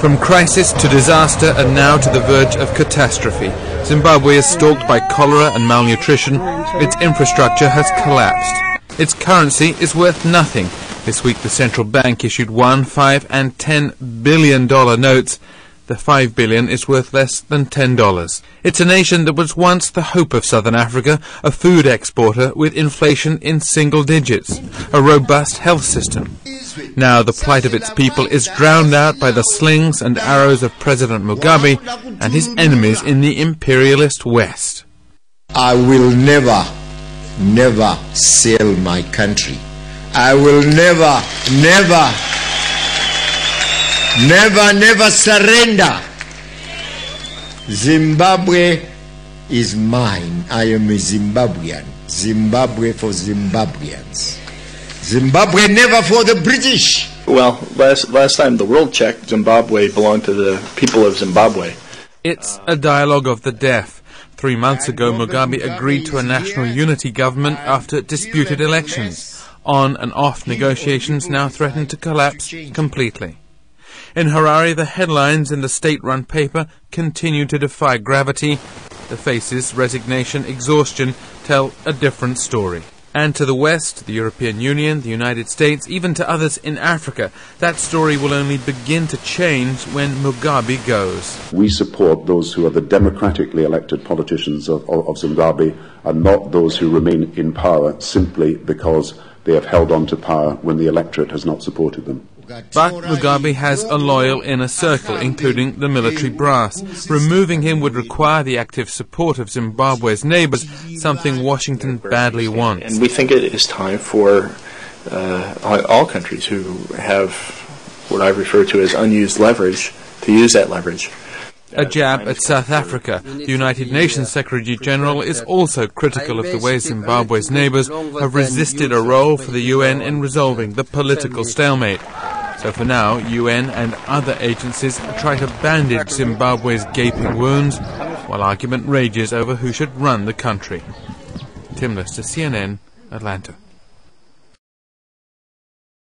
From crisis to disaster and now to the verge of catastrophe, Zimbabwe is stalked by cholera and malnutrition. Its infrastructure has collapsed. Its currency is worth nothing. This week the central bank issued $1, $5 and $10 billion notes. The $5 billion is worth less than $10. It's a nation that was once the hope of Southern Africa, a food exporter with inflation in single digits, a robust health system. Now the plight of its people is drowned out by the slings and arrows of President Mugabe and his enemies in the imperialist West. I will never sell my country. I will never surrender. Zimbabwe is mine. I am a Zimbabwean. Zimbabwe for Zimbabweans. Zimbabwe never for the British. Well, last time the world checked, Zimbabwe belonged to the people of Zimbabwe. It's a dialogue of the deaf. 3 months ago, Mugabe agreed to a national unity government after disputed elections. On and off negotiations now threaten to collapse completely. In Harare, the headlines in the state-run paper continue to defy gravity. The faces, resignation, exhaustion tell a different story. And to the West, the European Union, the United States, even to others in Africa, that story will only begin to change when Mugabe goes. We support those who are the democratically elected politicians of Zimbabwe and not those who remain in power simply because they have held on to power when the electorate has not supported them. But Mugabe has a loyal inner circle, including the military brass. Removing him would require the active support of Zimbabwe's neighbors, something Washington badly wants. And we think it is time for all countries who have what I refer to as unused leverage to use that leverage. A jab at South Africa. The United Nations Secretary-General is also critical of the way Zimbabwe's neighbors have resisted a role for the UN in resolving the political stalemate. So for now, UN and other agencies try to bandage Zimbabwe's gaping wounds, while argument rages over who should run the country. Tim Lister, CNN, Atlanta.